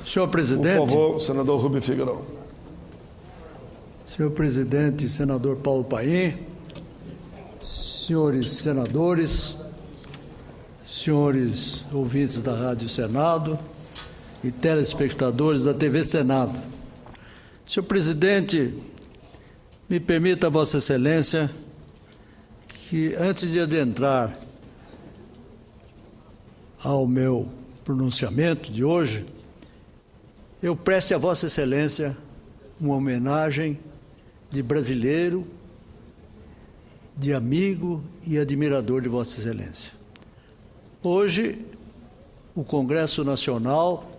Senhor presidente. Por favor, senador Rubem Figueiredo. Senhor presidente, senador Paulo Paim, senhores senadores, senhores ouvintes da Rádio Senado e telespectadores da TV Senado. Senhor presidente, me permita, Vossa Excelência, que antes de adentrar ao meu pronunciamento de hoje, eu preste a Vossa Excelência uma homenagem de brasileiro, de amigo e admirador de Vossa Excelência. Hoje, o Congresso Nacional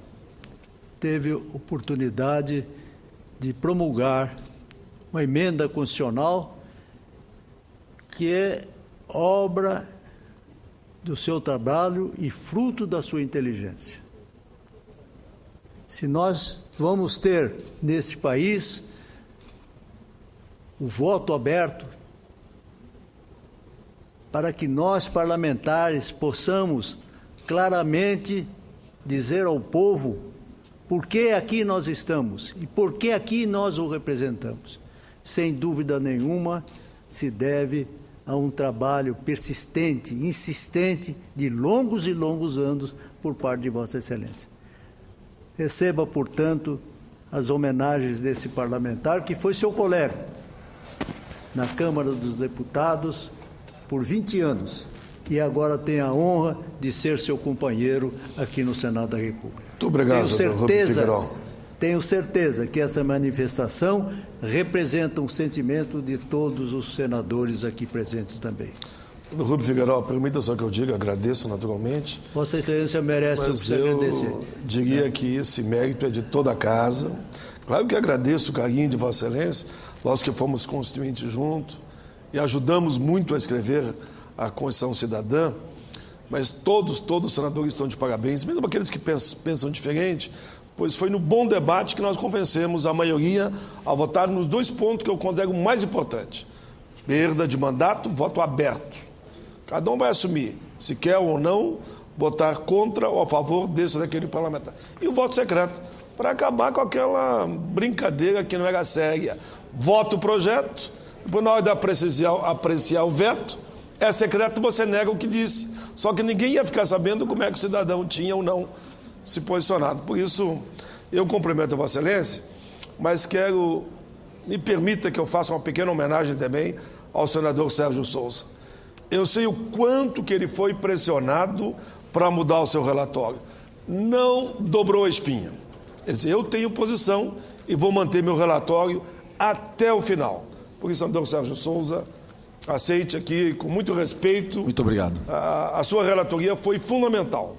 teve oportunidade de promulgar uma emenda constitucional que é obra do seu trabalho e fruto da sua inteligência. Se nós vamos ter nesse país o voto aberto para que nós, parlamentares, possamos claramente dizer ao povo por que aqui nós estamos e por que aqui nós o representamos. Sem dúvida nenhuma, se deve a um trabalho persistente, insistente, de longos e longos anos por parte de Vossa Excelência. Receba, portanto, as homenagens desse parlamentar, que foi seu colega na Câmara dos Deputados por 20 anos e agora tem a honra de ser seu companheiro aqui no Senado da República. Muito obrigado, tenho certeza que essa manifestação representa um sentimento de todos os senadores aqui presentes também. Rubem Figueiredo, permita só que eu diga, agradeço naturalmente. Vossa Excelência merece o que se agradecer. Eu diria que esse mérito é de toda a casa. Claro que agradeço o carinho de Vossa Excelência, nós que fomos constituintes juntos e ajudamos muito a escrever a Constituição Cidadã, mas todos os senadores estão de parabéns, mesmo aqueles que pensam diferente, pois foi no bom debate que nós convencemos a maioria a votar nos 2 pontos que eu considero mais importantes: perda de mandato, voto aberto. Cada um vai assumir se quer ou não votar contra ou a favor desse ou daquele parlamentar. E o voto secreto, para acabar com aquela brincadeira que não era séria. Vota o projeto, depois na hora de apreciar o veto, é secreto, você nega o que disse. Só que ninguém ia ficar sabendo como é que o cidadão tinha ou não se posicionado. Por isso, eu cumprimento a Vossa Excelência, mas me permita que eu faça uma pequena homenagem também ao senador Sérgio Souza. Eu sei o quanto que ele foi pressionado para mudar o seu relatório. Não dobrou a espinha. Ele disse, eu tenho posição e vou manter meu relatório até o final. Por isso, senador Sérgio Souza, aceite aqui com muito respeito. Muito obrigado. A sua relatoria foi fundamental.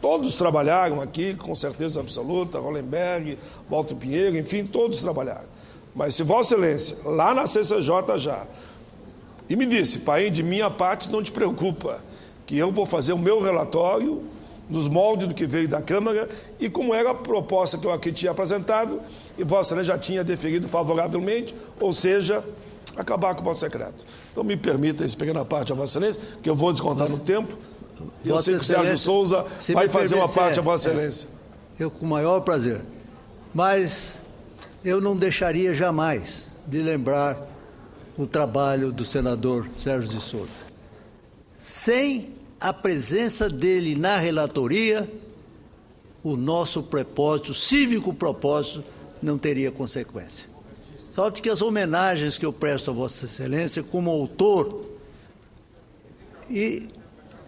Todos trabalharam aqui, com certeza absoluta, Hollenberg, Walter Pinheiro, enfim, todos trabalharam. Mas se Vossa Excelência, lá na CCJ já, e me disse, Paim, de minha parte não te preocupa, que eu vou fazer o meu relatório nos moldes do que veio da Câmara e como era a proposta que eu aqui tinha apresentado e Vossa Excelência já tinha deferido favoravelmente, ou seja, acabar com o voto secreto. Então me permita essa pequena parte a Vossa Excelência, que eu vou descontar no tempo. Eu sei que o Sérgio Souza vai fazer uma parte a Vossa Excelência. Eu com o maior prazer. Mas eu não deixaria jamais de lembrar o trabalho do senador Sérgio de Souza. Sem a presença dele na relatoria, o nosso propósito, cívico propósito, não teria consequência. Só que as homenagens que eu presto a Vossa Excelência como autor, e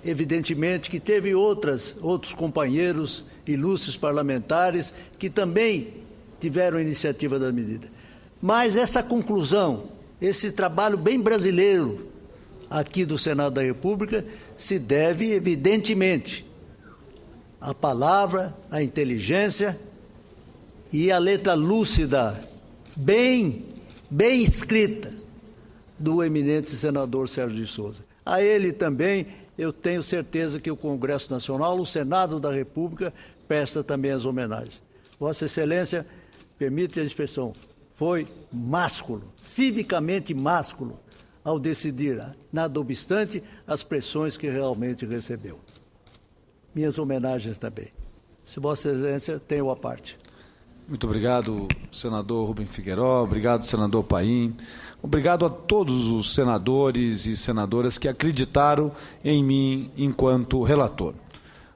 evidentemente que teve outros companheiros ilustres parlamentares que também tiveram iniciativa da medida. Mas essa conclusão, esse trabalho bem brasileiro aqui do Senado da República se deve, evidentemente, à palavra, à inteligência e à letra lúcida, bem escrita, do eminente senador Sérgio de Souza. A ele também, eu tenho certeza que o Congresso Nacional, o Senado da República, presta também as homenagens. Vossa Excelência, permite a expressão, foi másculo, civicamente másculo, ao decidir, nada obstante as pressões que realmente recebeu. Minhas homenagens também. se Vossa Excelência tem a parte. Muito obrigado, senador Rubem Figueiró, obrigado, senador Paim, obrigado a todos os senadores e senadoras que acreditaram em mim enquanto relator.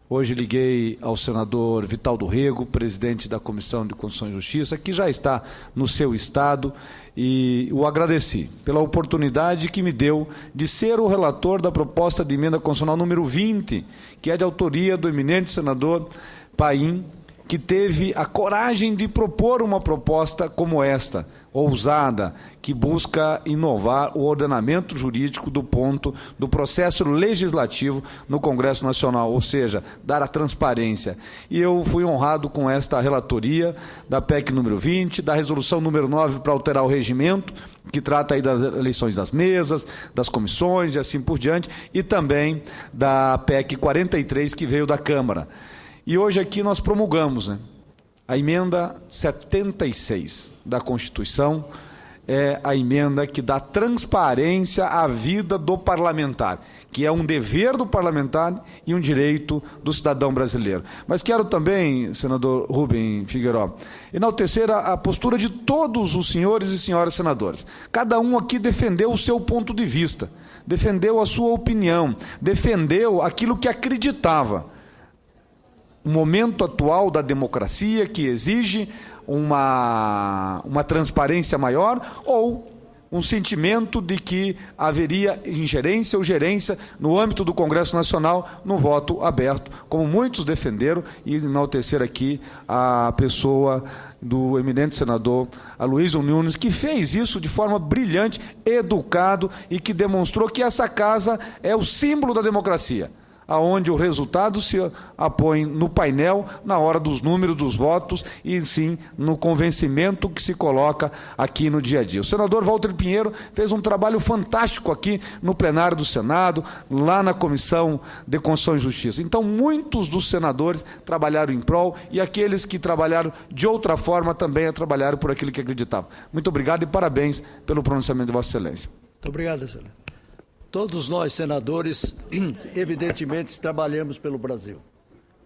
Hoje liguei ao senador Vital do Rego, presidente da Comissão de Constituição e Justiça, que já está no seu estado, e o agradeci pela oportunidade que me deu de ser o relator da proposta de emenda constitucional número 20, que é de autoria do eminente senador Paim, que teve a coragem de propor uma proposta como esta, ousada, que busca inovar o ordenamento jurídico do ponto do processo legislativo no Congresso Nacional, ou seja, dar a transparência. E eu fui honrado com esta relatoria da PEC número 20, da resolução número 9 para alterar o regimento, que trata aí das eleições das mesas, das comissões e assim por diante, e também da PEC 43, que veio da Câmara. E hoje aqui nós promulgamos, a emenda 76 da Constituição, é a emenda que dá transparência à vida do parlamentar, que é um dever do parlamentar e um direito do cidadão brasileiro. Mas quero também, senador Rubem Figueiró, enaltecer a postura de todos os senhores e senhoras senadores. Cada um aqui defendeu o seu ponto de vista, defendeu a sua opinião, defendeu aquilo que acreditava. O momento atual da democracia que exige uma transparência maior ou um sentimento de que haveria ingerência ou gerência no âmbito do Congresso Nacional no voto aberto, como muitos defenderam, e enaltecer aqui a pessoa do eminente senador Aloysio Nunes, que fez isso de forma brilhante, educado e que demonstrou que essa casa é o símbolo da democracia, aonde o resultado se apõe no painel, na hora dos números dos votos e sim no convencimento que se coloca aqui no dia a dia. O senador Walter Pinheiro fez um trabalho fantástico aqui no plenário do Senado, lá na Comissão de Constituição e Justiça. Então, muitos dos senadores trabalharam em prol e aqueles que trabalharam de outra forma também trabalharam por aquilo que acreditavam. Muito obrigado e parabéns pelo pronunciamento de Vossa Excelência. Muito obrigado, senador. Todos nós, senadores, evidentemente, trabalhamos pelo Brasil.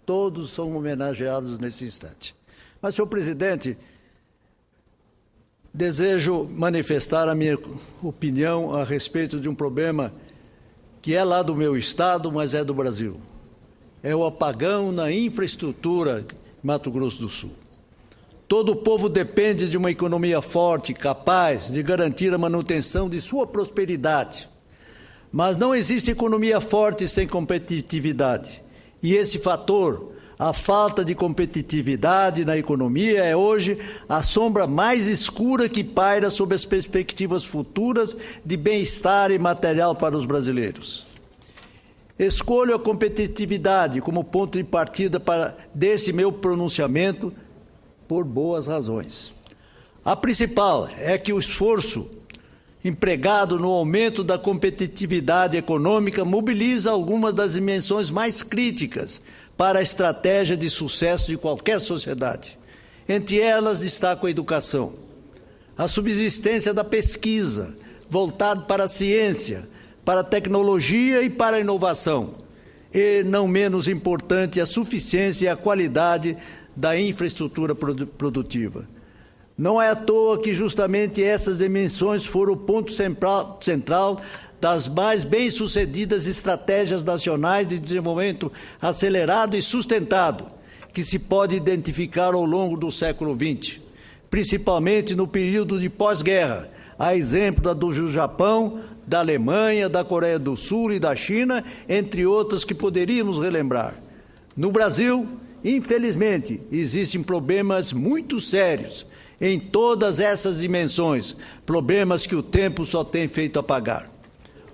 Todos são homenageados nesse instante. Mas, senhor presidente, desejo manifestar a minha opinião a respeito de um problema que é lá do meu estado, mas é do Brasil. É o apagão na infraestrutura de Mato Grosso do Sul. Todo o povo depende de uma economia forte, capaz de garantir a manutenção de sua prosperidade. Mas não existe economia forte sem competitividade. E esse fator, a falta de competitividade na economia, é hoje a sombra mais escura que paira sobre as perspectivas futuras de bem-estar material para os brasileiros. Escolho a competitividade como ponto de partida desse meu pronunciamento por boas razões. A principal é que o esforço empregado no aumento da competitividade econômica mobiliza algumas das dimensões mais críticas para a estratégia de sucesso de qualquer sociedade. Entre elas, destaco a educação, a subsistência da pesquisa, voltado para a ciência, para a tecnologia e para a inovação, e, não menos importante, a suficiência e a qualidade da infraestrutura produtiva. Não é à toa que justamente essas dimensões foram o ponto central das mais bem-sucedidas estratégias nacionais de desenvolvimento acelerado e sustentado que se pode identificar ao longo do século XX, principalmente no período de pós-guerra, a exemplo da do Japão, da Alemanha, da Coreia do Sul e da China, entre outras que poderíamos relembrar. No Brasil, infelizmente, existem problemas muito sérios em todas essas dimensões, problemas que o tempo só tem feito apagar.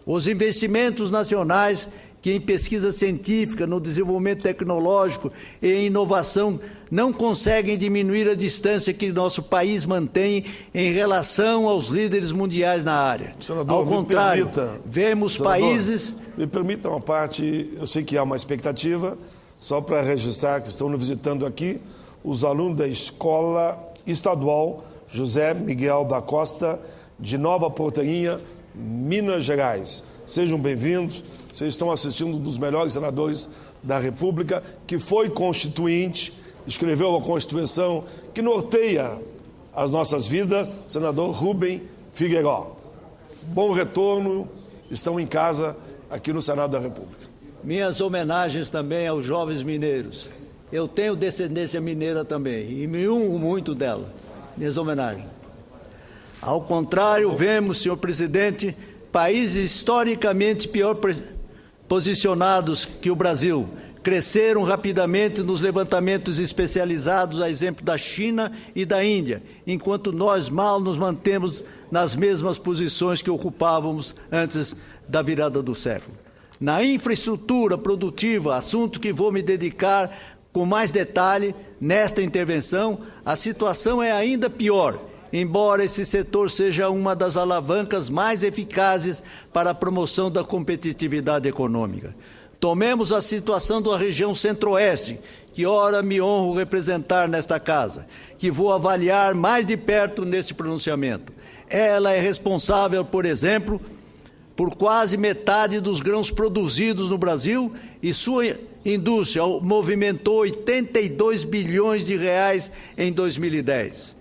Os investimentos nacionais que em pesquisa científica, no desenvolvimento tecnológico e em inovação não conseguem diminuir a distância que nosso país mantém em relação aos líderes mundiais na área. Senador, ao contrário, vemos países... Me permita uma parte, eu sei que há uma expectativa, só para registrar que estão nos visitando aqui, os alunos da Escola Estadual José Miguel da Costa, de Nova Porteirinha, Minas Gerais. Sejam bem-vindos, vocês estão assistindo um dos melhores senadores da República, que foi constituinte, escreveu uma Constituição que norteia as nossas vidas, senador Rubem Figueiró. Bom retorno, estão em casa aqui no Senado da República. Minhas homenagens também aos jovens mineiros. Eu tenho descendência mineira também e me uno muito dela. Minhas homenagens. Ao contrário, vemos, senhor presidente, países historicamente pior posicionados que o Brasil cresceram rapidamente nos levantamentos especializados, a exemplo da China e da Índia, enquanto nós mal nos mantemos nas mesmas posições que ocupávamos antes da virada do século. Na infraestrutura produtiva, assunto que vou me dedicar com mais detalhe nesta intervenção, a situação é ainda pior, embora esse setor seja uma das alavancas mais eficazes para a promoção da competitividade econômica. Tomemos a situação da região centro-oeste, que ora me honro representar nesta casa, que vou avaliar mais de perto nesse pronunciamento. Ela é responsável, por exemplo, por quase metade dos grãos produzidos no Brasil e sua indústria movimentou 82 bilhões de reais em 2010.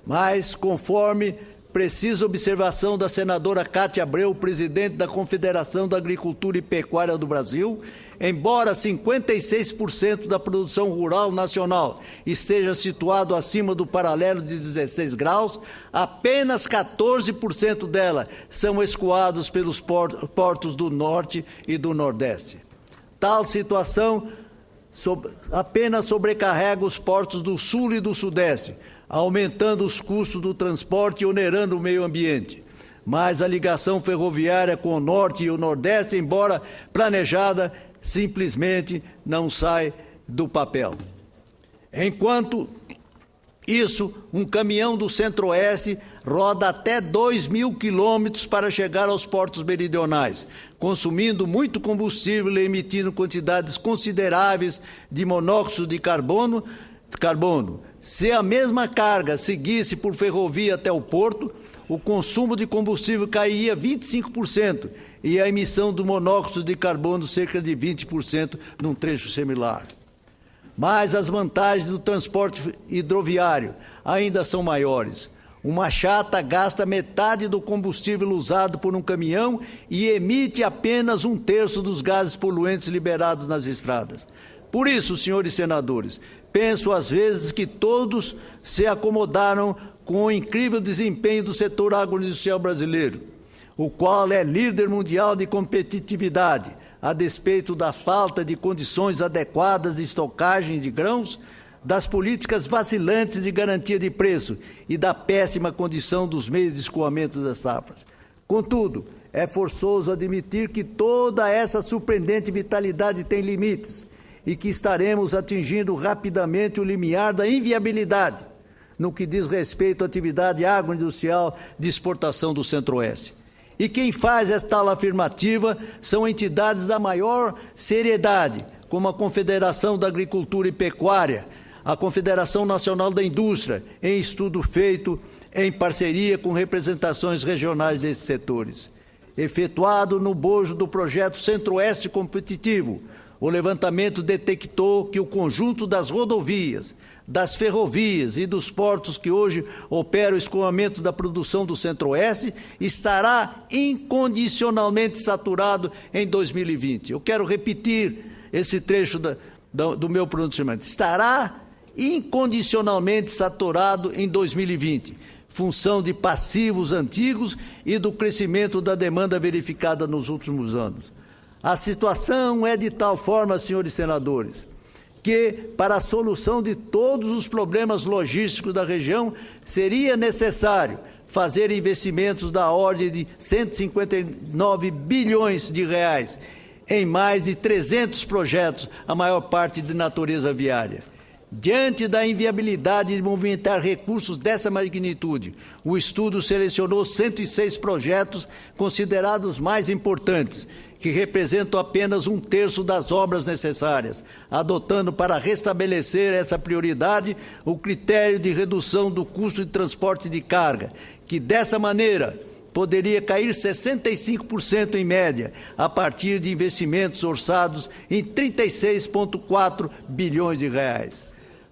Mas, conforme precisa observação da senadora Cátia Abreu, presidente da Confederação da Agricultura e Pecuária do Brasil, embora 56% da produção rural nacional esteja situado acima do paralelo de 16 graus, apenas 14% dela são escoados pelos portos do Norte e do Nordeste. Tal situação apenas sobrecarrega os portos do Sul e do Sudeste, aumentando os custos do transporte e onerando o meio ambiente. Mas a ligação ferroviária com o Norte e o Nordeste, embora planejada, simplesmente não sai do papel. Enquanto isso, um caminhão do Centro-Oeste roda até 2.000 quilômetros para chegar aos portos meridionais, consumindo muito combustível e emitindo quantidades consideráveis de monóxido de carbono. Se a mesma carga seguisse por ferrovia até o porto, o consumo de combustível cairia 25% e a emissão do monóxido de carbono cerca de 20% num trecho similar. Mas as vantagens do transporte hidroviário ainda são maiores. Uma chata gasta metade do combustível usado por um caminhão e emite apenas 1/3 dos gases poluentes liberados nas estradas. Por isso, senhores senadores, penso às vezes que todos se acomodaram com o incrível desempenho do setor agroindustrial brasileiro, o qual é líder mundial de competitividade, a despeito da falta de condições adequadas de estocagem de grãos, das políticas vacilantes de garantia de preço e da péssima condição dos meios de escoamento das safras. Contudo, é forçoso admitir que toda essa surpreendente vitalidade tem limites e que estaremos atingindo rapidamente o limiar da inviabilidade no que diz respeito à atividade agroindustrial de exportação do Centro-Oeste. E quem faz esta tal afirmativa são entidades da maior seriedade, como a Confederação da Agricultura e Pecuária, a Confederação Nacional da Indústria, em estudo feito em parceria com representações regionais desses setores. Efetuado no bojo do projeto Centro-Oeste Competitivo, o levantamento detectou que o conjunto das rodovias, das ferrovias e dos portos que hoje operam o escoamento da produção do Centro-Oeste estará incondicionalmente saturado em 2020. Eu quero repetir esse trecho do meu pronunciamento. Estará incondicionalmente saturado em 2020, função de passivos antigos e do crescimento da demanda verificada nos últimos anos. A situação é de tal forma, senhores senadores, que, para a solução de todos os problemas logísticos da região, seria necessário fazer investimentos da ordem de 159 bilhões de reais em mais de 300 projetos, a maior parte de natureza viária. Diante da inviabilidade de movimentar recursos dessa magnitude, o estudo selecionou 106 projetos considerados mais importantes, que representam apenas 1/3 das obras necessárias, adotando para restabelecer essa prioridade o critério de redução do custo de transporte de carga, que dessa maneira poderia cair 65% em média, a partir de investimentos orçados em 36,4 bilhões de reais.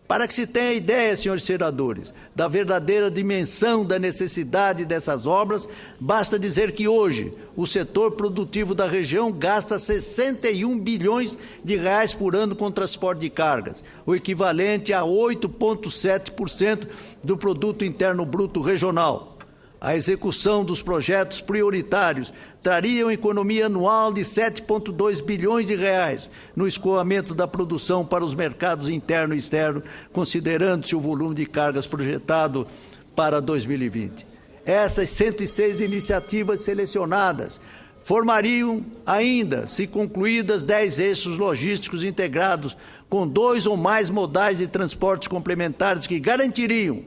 Para que se tenha ideia, senhores senadores, da verdadeira dimensão da necessidade dessas obras, basta dizer que hoje o setor produtivo da região gasta 61 bilhões de reais por ano com transporte de cargas, o equivalente a 8,7% do produto interno bruto regional. A execução dos projetos prioritários traria uma economia anual de 7,2 bilhões de reais no escoamento da produção para os mercados interno e externo, considerando-se o volume de cargas projetado para 2020. Essas 106 iniciativas selecionadas formariam ainda, se concluídas, 10 eixos logísticos integrados com 2 ou mais modais de transportes complementares que garantiriam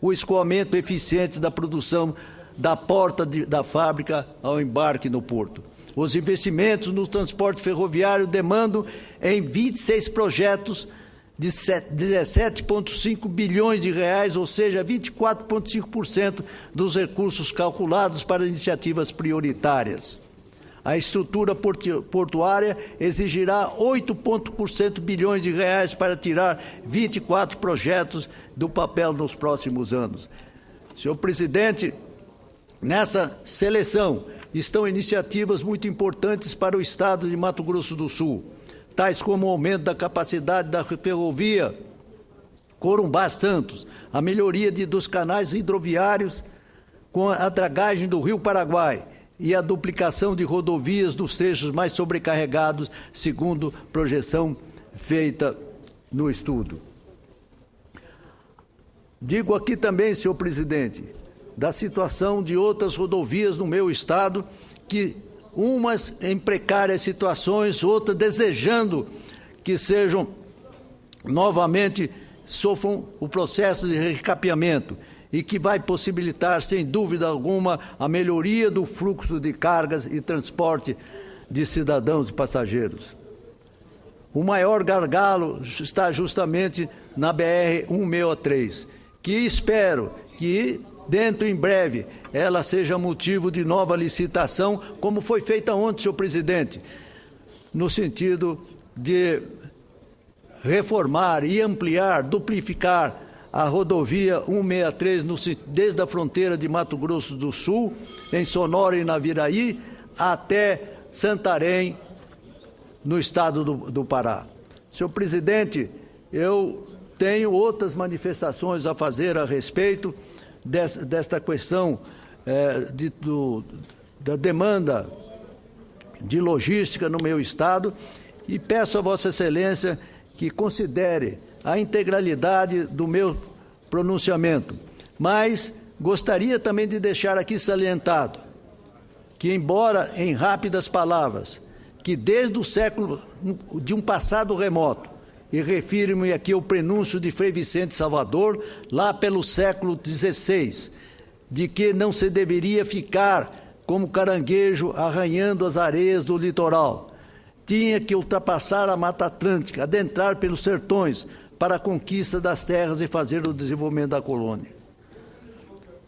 o escoamento eficiente da produção da porta da fábrica ao embarque no porto. Os investimentos no transporte ferroviário demandam em 26 projetos de 17,5 bilhões de reais, ou seja, 24,5% dos recursos calculados para iniciativas prioritárias. A estrutura portuária exigirá 8,1% bilhões de reais para tirar 24 projetos do papel nos próximos anos. Senhor presidente, nessa seleção estão iniciativas muito importantes para o estado de Mato Grosso do Sul, tais como o aumento da capacidade da ferrovia Corumbá-Santos, a melhoria dos canais hidroviários com a dragagem do Rio Paraguai, e a duplicação de rodovias dos trechos mais sobrecarregados, segundo projeção feita no estudo. Digo aqui também, senhor presidente, da situação de outras rodovias no meu estado, que umas em precárias situações, outras desejando que sejam novamente, sofram o processo de recapeamento, e que vai possibilitar, sem dúvida alguma, a melhoria do fluxo de cargas e transporte de cidadãos e passageiros. O maior gargalo está justamente na BR-163, que espero que, dentro em breve, ela seja motivo de nova licitação, como foi feita ontem, senhor presidente, no sentido de reformar e ampliar, duplicar a rodovia 163 desde a fronteira de Mato Grosso do Sul, em Sonora e Naviraí, até Santarém, no estado do Pará. Senhor presidente, eu tenho outras manifestações a fazer a respeito desta questão da demanda de logística no meu estado, e peço a Vossa Excelência que considere a integralidade do meu pronunciamento. Mas gostaria também de deixar aqui salientado que, embora em rápidas palavras, que desde o século de um passado remoto, e refiro-me aqui ao prenúncio de Frei Vicente Salvador, lá pelo século XVI, de que não se deveria ficar como caranguejo arranhando as areias do litoral. Tinha que ultrapassar a Mata Atlântica, adentrar pelos sertões para a conquista das terras e fazer o desenvolvimento da colônia.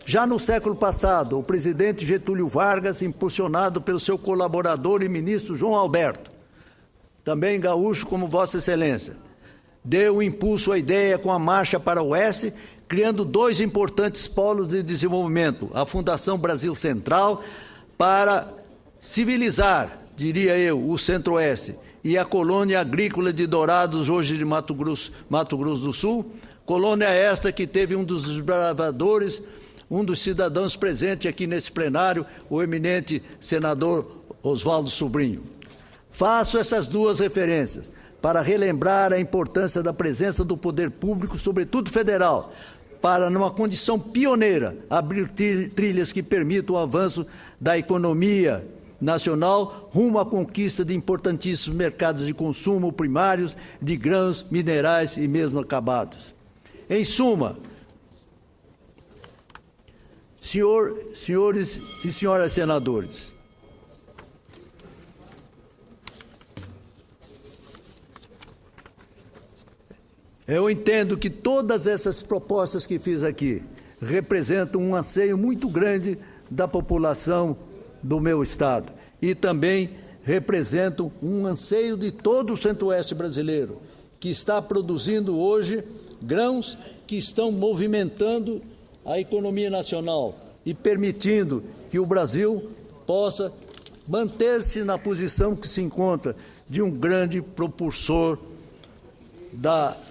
Já no século passado, o presidente Getúlio Vargas, impulsionado pelo seu colaborador e ministro João Alberto, também gaúcho como Vossa Excelência, deu impulso à ideia com a marcha para o oeste, criando 2 importantes polos de desenvolvimento, a Fundação Brasil Central, para civilizar, diria eu, o Centro-Oeste, e a colônia agrícola de Dourados, hoje de Mato Grosso do Sul, colônia esta que teve um dos desbravadores, um dos cidadãos presentes aqui nesse plenário, o eminente senador Oswaldo Sobrinho. Faço essas 2 referências para relembrar a importância da presença do poder público, sobretudo federal, para, numa condição pioneira, abrir trilhas que permitam o avanço da economia nacional rumo à conquista de importantíssimos mercados de consumo primários de grãos, minerais e mesmo acabados. Em suma, senhores e senhoras senadores, eu entendo que todas essas propostas que fiz aqui representam um anseio muito grande da população do meu estado e também representam um anseio de todo o centro-oeste brasileiro, que está produzindo hoje grãos que estão movimentando a economia nacional e permitindo que o Brasil possa manter-se na posição que se encontra de um grande propulsor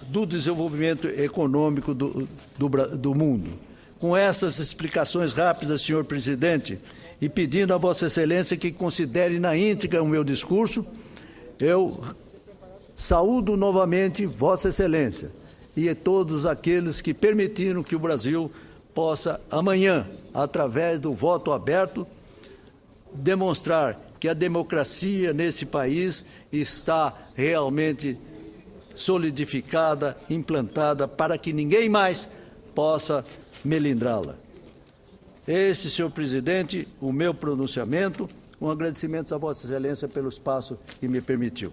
do desenvolvimento econômico do mundo. Com essas explicações rápidas, senhor presidente, e pedindo a Vossa Excelência que considere na íntegra o meu discurso, eu saúdo novamente Vossa Excelência e a todos aqueles que permitiram que o Brasil possa, amanhã, através do voto aberto, demonstrar que a democracia nesse país está realmente solidificada, implantada, para que ninguém mais possa melindrá-la. Esse, senhor presidente, o meu pronunciamento, um agradecimento a Vossa Excelência pelo espaço que me permitiu.